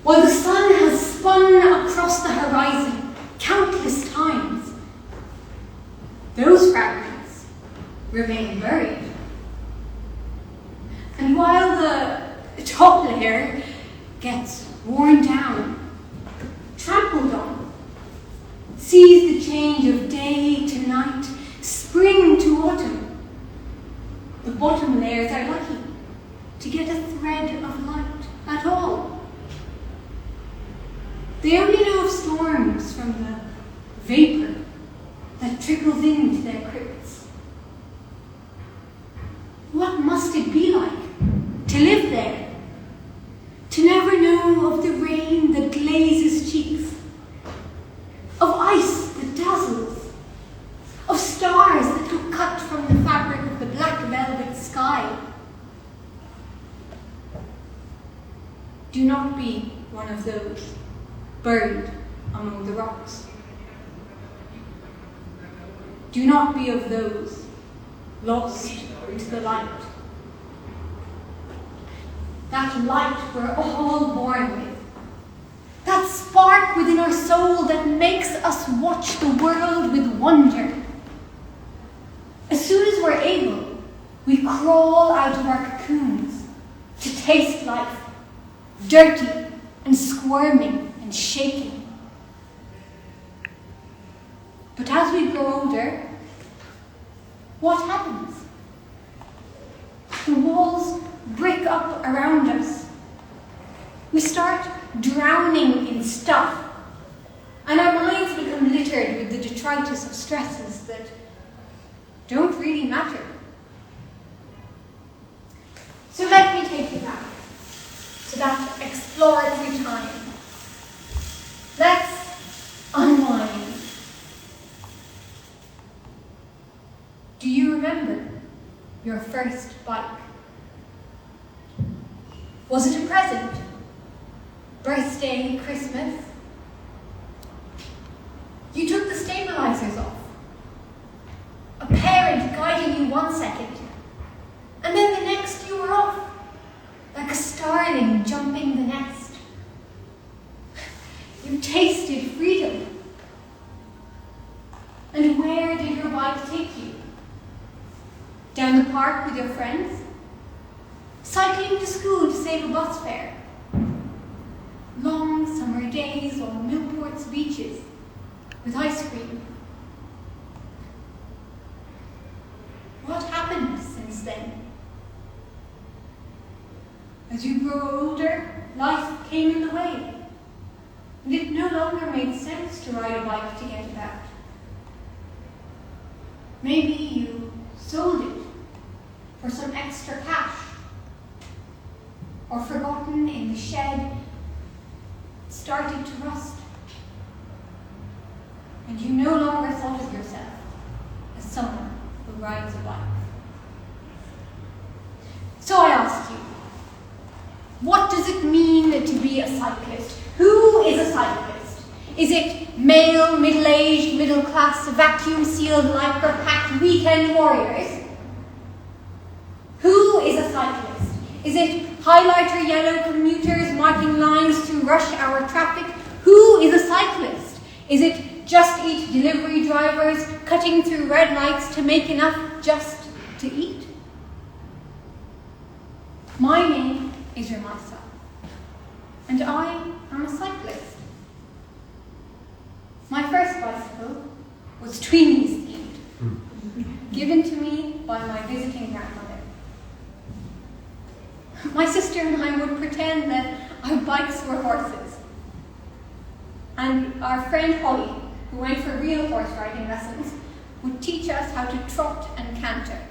while the sun has spun across the horizon countless times, those fragments remain buried. And while the top layer gets worn down, trampled on, sees the change of day to night, spring to autumn, the bottom layers are lucky to get a thread of light at all. They only know of storms from the vapor that trickles into their crypts. What must it be like to live there? To never know of the rain that glazes cheeks, of ice that dazzles, of stars that look cut from the fabric of the black velvet sky. Do not be one of those buried among the rocks. Do not be of those lost into the light. That light we're all born with. That spark within our soul that makes us watch the world with wonder. As soon as we're able, we crawl out of our cocoons to taste life, dirty and squirming and shaking. But as we grow older, what happens? The walls break up around us. We start drowning in stuff, and our minds become littered with the detritus of stresses that don't really matter. So let me take you back to that exploratory time. Let's unwind. Do you remember your first bike? Was it a present? Birthday, Christmas? You took the stabilizers off. A parent guiding you 1 second, and then the next you were off, like a starling jumping the nest. You tasted freedom. And where did your bike take you? Down the park with your friends? Cycling to school to save a bus fare? Long summer days on Millport's beaches with ice cream? What happened since then? As you grow older, life came in the way, and it no longer made sense to ride a bike to get about. Maybe you sold it for some extra cash, or forgotten in the shed, started to rust, and you no longer thought of yourself as someone who rides a bike. So I ask you, what does it mean to be a cyclist? Who is a cyclist? Is it male, middle-aged, middle-class, vacuum-sealed, lycra-packed weekend warriors? Who is a cyclist? Is it highlighter yellow commuters marking lines through rush hour traffic? Who is a cyclist? Is it Just Eat delivery drivers cutting through red lights to make enough just to eat? My name is Rumaisa, and I am a cyclist. My first bicycle was Tweenies themed, given to me by my visiting grandmother. My sister and I would pretend that our bikes were horses. And our friend Holly, who went for real horse riding lessons, would teach us how to trot and canter,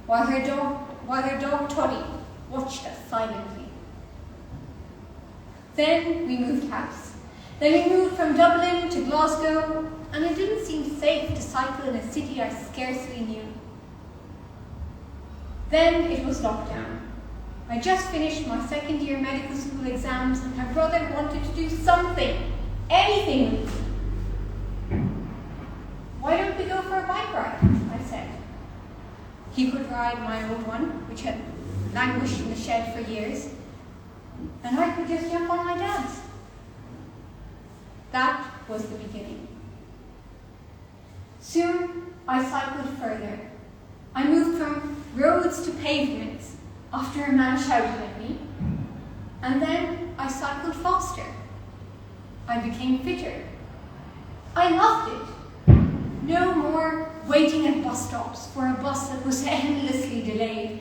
while her dog Toddy watched us silently. Then we moved house. Then we moved from Dublin to Glasgow, and it didn't seem safe to cycle in a city I scarcely knew. Then it was lockdown. I just finished my second year medical school exams, and my brother wanted to do something, anything with me. Why don't we go for a bike ride? I said. He could ride my old one, which had languished in the shed for years, and I could just jump on my dad's. That was the beginning. Soon, I cycled further. I moved from roads to pavements after a man shouted at me, and then I cycled faster. I became fitter. I loved it. No more waiting at bus stops for a bus that was endlessly delayed.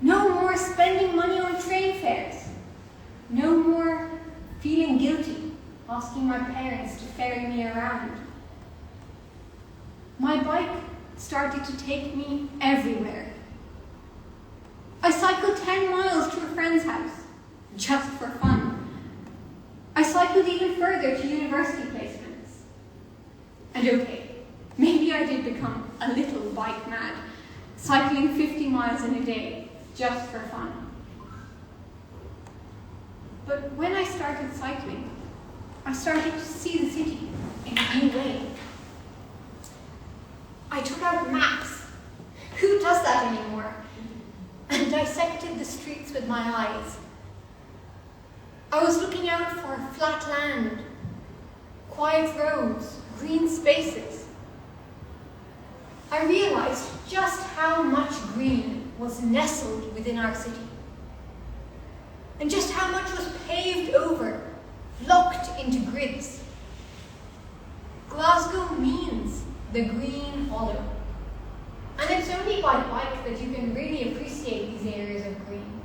No more spending money on train fares. No more feeling guilty asking my parents to ferry me around. My bike started to take me everywhere. I cycled 10 miles to a friend's house, just for fun. I cycled even further to university placements. And okay, maybe I did become a little bike mad, cycling 50 miles in a day, just for fun. But when I started cycling, I started to see the city in a new way. I took out maps. Who does that anymore? And dissected the streets with my eyes. I was looking out for flat land, quiet roads, green spaces. I realized just how much green was nestled within our city, and just how much was paved over, locked into grids. Glasgow means the green hollow, and it's only by bike that you can really appreciate these areas of green,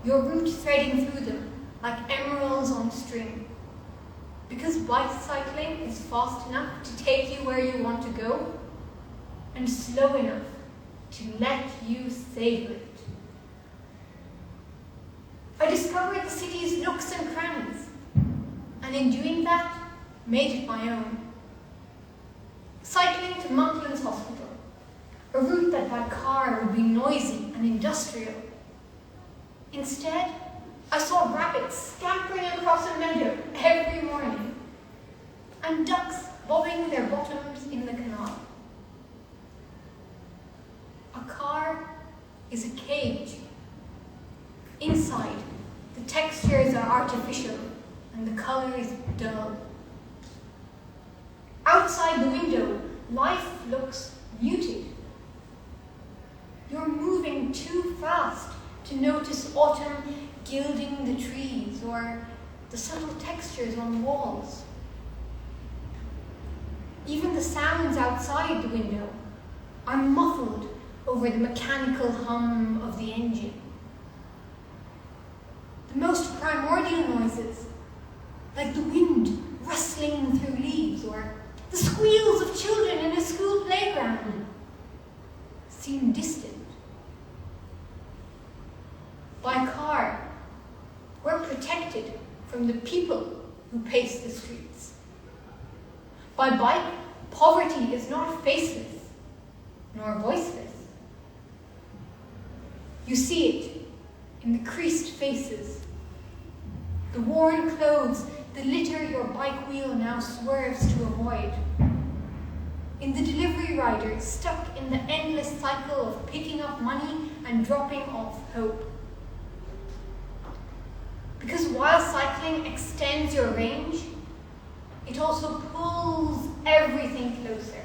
your route threading through them like emeralds on a string. Because bicycling is fast enough to take you where you want to go, and slow enough to let you savor it. I discovered the city's nooks and crannies, and in doing that, made it my own. Cycling to Monklands Hospital, a route that by car would be noisy and industrial. Instead, I saw rabbits scampering across a meadow every morning, and ducks bobbing their bottoms in the canal. A car is a cage. Inside, the textures are artificial and the color is dull. Outside the window, life looks muted. You're moving too fast to notice autumn gilding the trees or the subtle textures on walls. Even the sounds outside the window are muffled over the mechanical hum of the engine. The most primordial noises, like the wind rustling through leaves or the squeals of children in a school playground, seem distant. By car, we're protected from the people who pace the streets. By bike, poverty is not faceless nor voiceless. You see it in the creased faces, the worn clothes, the litter your bike wheel now swerves to avoid, in the delivery riders stuck in the endless cycle of picking up money and dropping off hope. Because while cycling extends your range, it also pulls everything closer.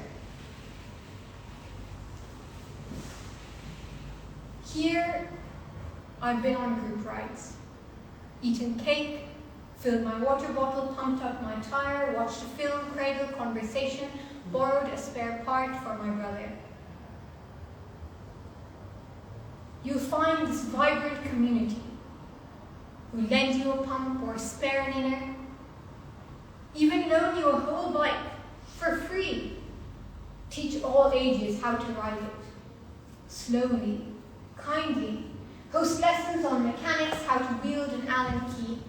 Here, I've been on group rides, eaten cake, filled my water bottle, pumped up my tire, watched a film, cradled conversation, borrowed a spare part for my brother. You'll find this vibrant community who lend you a pump or spare an inner, even loan you a whole bike for free, teach all ages how to ride it, slowly, kindly, host lessons on mechanics, how to wield an Allen key.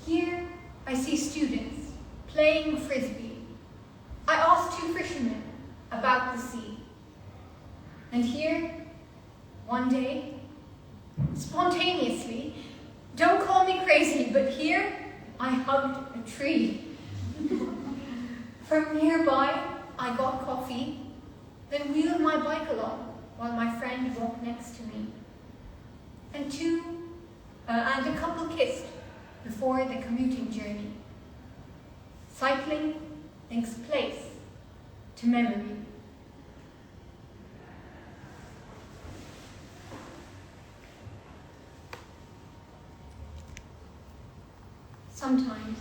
Here, I see students playing frisbee. I asked two fishermen about the sea. And here, one day, spontaneously, don't call me crazy, but here, I hugged a tree. From nearby, I got coffee, then wheeled my bike along while my friend walked next to me. And a couple kissed before the commuting journey. Cycling links place to memory. Sometimes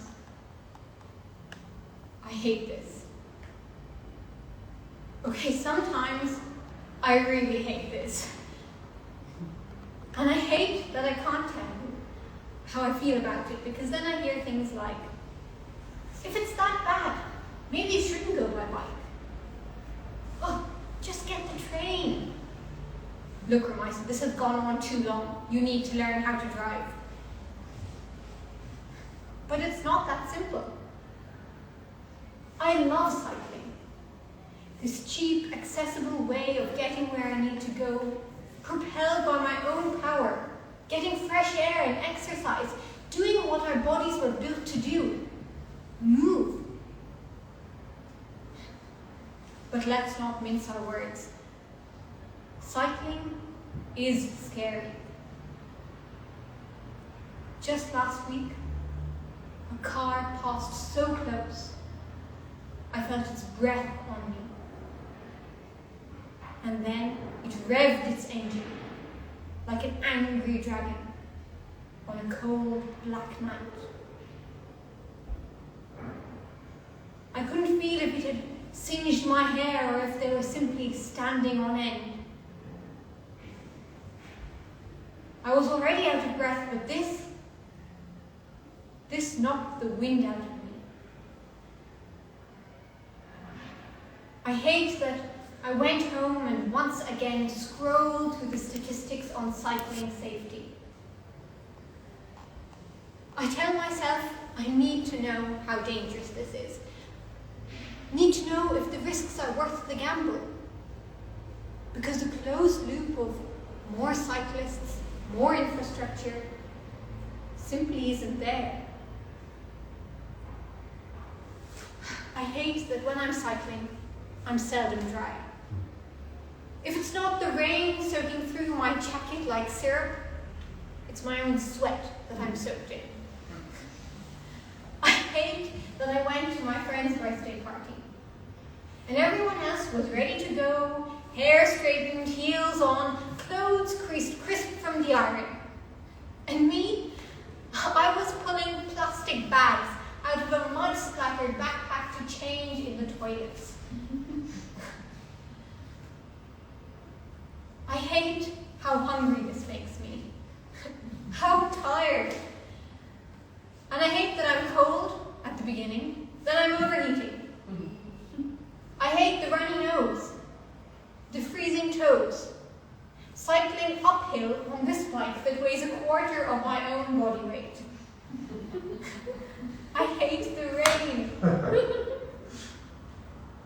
I hate this. Okay, sometimes I really hate this. And I hate that I can't tell you how I feel about it, because then I hear things like, if it's that bad, maybe you shouldn't go by bike. Oh, just get the train. Look, Rumaisa, this has gone on too long. You need to learn how to drive. But it's not that simple. I love cycling. This cheap, accessible way of getting where I need to go, propelled by my own power, getting fresh air and exercise, doing what our bodies were built to do, move. But let's not mince our words. Cycling is scary. Just last week, a car passed so close, I felt its breath on me. And then it revved its engine like an angry dragon on a cold, black night. I couldn't feel if it had singed my hair or if they were simply standing on end. I was already out of breath, but this knocked the wind out of me. I hate that I went home and once again scrolled through the statistics on cycling safety. I tell myself I need to know how dangerous this is. Need to know if the risks are worth the gamble. Because the closed loop of more cyclists, more infrastructure, simply isn't there. I hate that when I'm cycling, I'm seldom dry. If it's not the rain soaking through my jacket like syrup, it's my own sweat that I'm soaked in. I hate that I went to my friend's birthday party, and everyone else was ready to go, hair straightened, heels on, clothes creased crisp from the iron. And me, I was pulling plastic bags out of a mud-splattered backpack to change in the toilets. I hate how hungry this makes me, how tired. And I hate that I'm cold at the beginning, then I'm overheating. I hate the runny nose, the freezing toes, cycling uphill on this bike that weighs a quarter of my own body weight. I hate the rain.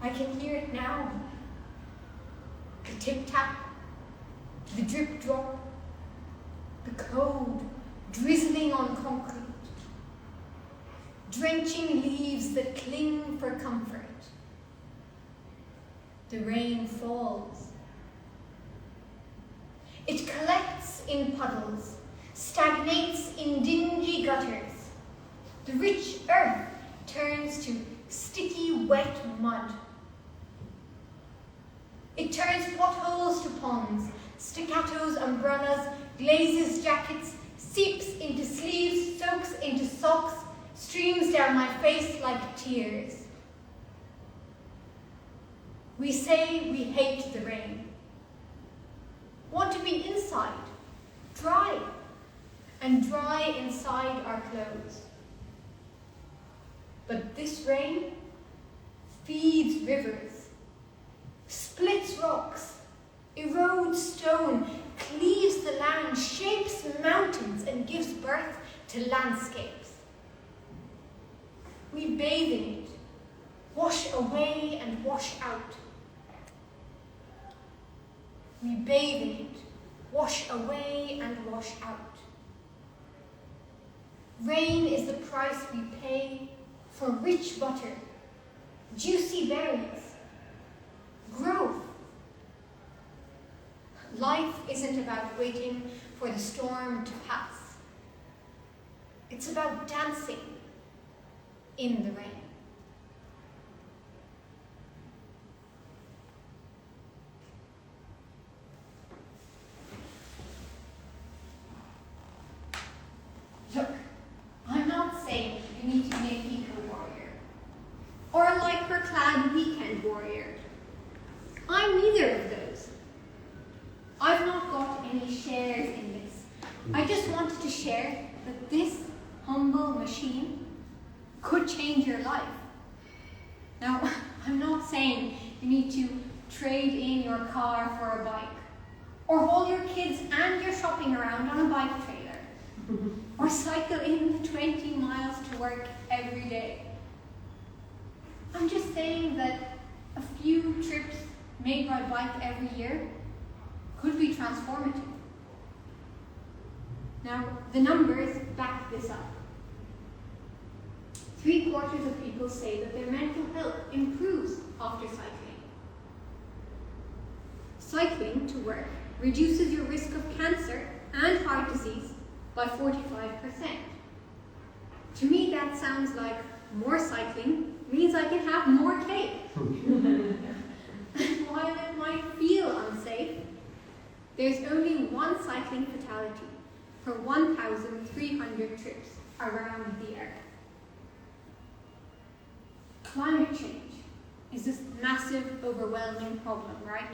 I can hear it now. The tip-tap, the drip-drop, the cold drizzling on concrete, drenching leaves that cling for comfort. The rain falls. It collects in puddles, stagnates in dingy gutters. The rich earth turns to sticky, wet mud. It turns potholes to ponds, staccatos umbrellas, glazes jackets, seeps into sleeves, soaks into socks, streams down my face like tears. We say we hate the rain, want to be inside, dry, and dry inside our clothes. But this rain feeds rivers, splits rocks, erodes stone, cleaves the land, shapes mountains, and gives birth to landscapes. We bathe in it, wash away and wash out. We bathe in it, wash away and wash out. Rain is the price we pay for rich butter, juicy berries, growth. Life isn't about waiting for the storm to pass. It's about dancing in the rain. Look, I'm not saying you need to be an eco-warrior or a lycra-clad weekend warrior. I'm neither of those. I've not got any shares in this. I just wanted to share that this humble machine could change your life. Now, I'm not saying you need to trade in your car for a bike, or haul your kids and your shopping around on a bike trailer, or cycle in 20 miles to work every day. I'm just saying that a few trips made by bike every year could be transformative. Now, the numbers back this up. 3/4 of people say that their mental health improves after cycling. Cycling to work reduces your risk of cancer and heart disease by 45%. To me, that sounds like more cycling means I can have more cake. And while it might feel unsafe, there's only one cycling fatality per 1,300 trips around the earth. Climate change is this massive, overwhelming problem, right?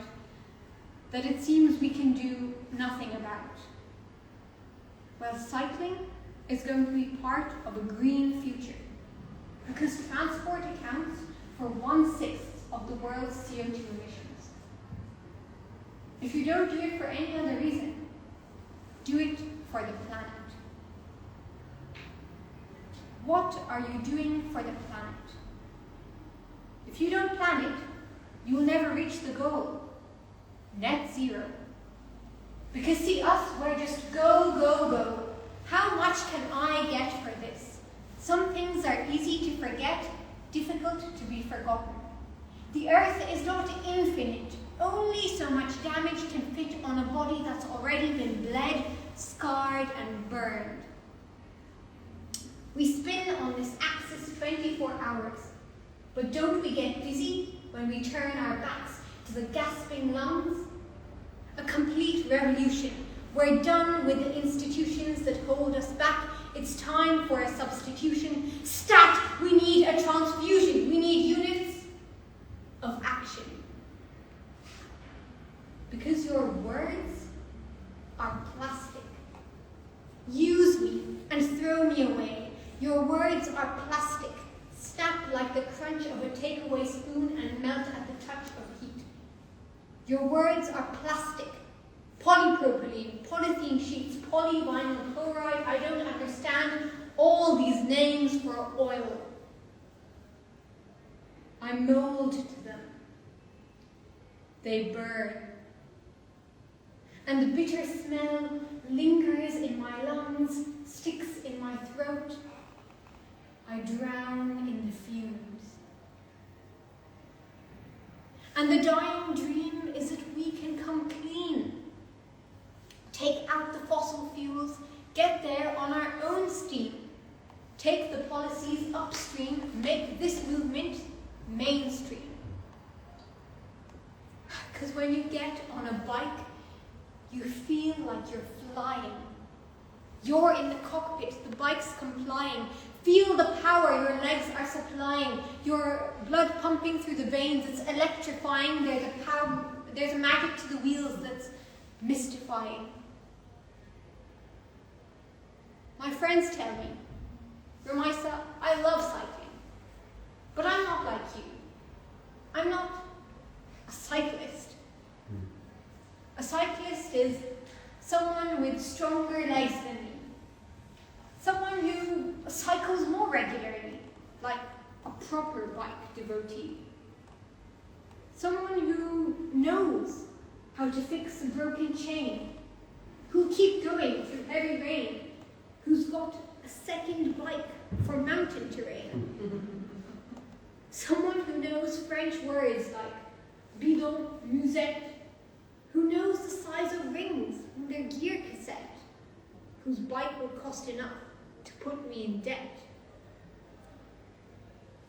That it seems we can do nothing about. Well, cycling is going to be part of a green future because transport accounts for 1/6 of the world's CO2 emissions. If you don't do it for any other reason, do it for the planet. What are you doing for the planet? If you don't plan it, you will never reach the goal, net zero. Because see us, we're just go, go, go. How much can I get for this? Some things are easy to forget, difficult to be forgotten. The earth is not infinite. Only so much damage can fit on a body that's already been bled, scarred, and burned. We spin on this axis 24 hours. But don't we get dizzy when we turn our backs to the gasping lungs? A complete revolution. We're done with the institutions that hold us back. It's time for a substitution. Stat! We need a transfusion. We need units of action. Because your words are plastic. Use me and throw me away. Your words are plastic. Snap like the crunch of a takeaway spoon and melt at the touch of heat. Your words are plastic. Polypropylene, polythene sheets, polyvinyl chloride, I don't understand all these names for oil. I mold to them. They burn. And the bitter smell lingers in my lungs, sticks in my throat. I drown in the fumes. And the dying dream is that we can come clean. Take out the fossil fuels, get there on our own steam. Take the policies upstream, make this movement mainstream. Because when you get on a bike, you feel like you're flying. You're in the cockpit, the bike's complying. Feel the power your legs are supplying. Your blood pumping through the veins, it's electrifying. There's a magic to the wheels that's mystifying. My friends tell me, Rumaisa, I love cycling, but I'm not like you. I'm not a cyclist. A cyclist is someone with stronger legs than me. Someone who cycles more regularly, like a proper bike devotee. Someone who knows how to fix a broken chain, who'll keep going through heavy rain, who's got a second bike for mountain terrain. Someone who knows French words like bidon, musette, who knows the size of rings in their gear cassette, whose bike will cost enough to put me in debt.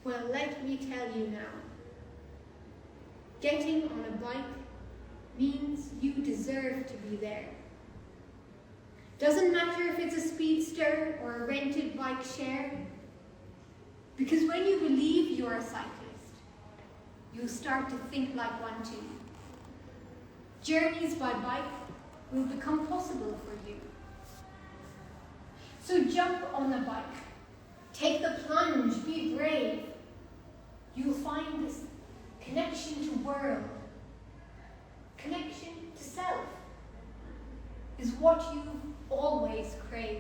Well, let me tell you now, getting on a bike means you deserve to be there. Doesn't matter if it's a speedster or a bike share? Because when you believe you're a cyclist, you'll start to think like one too. Journeys by bike will become possible for you. So jump on the bike, take the plunge, be brave. You'll find this connection to world, connection to self, is what you've always craved.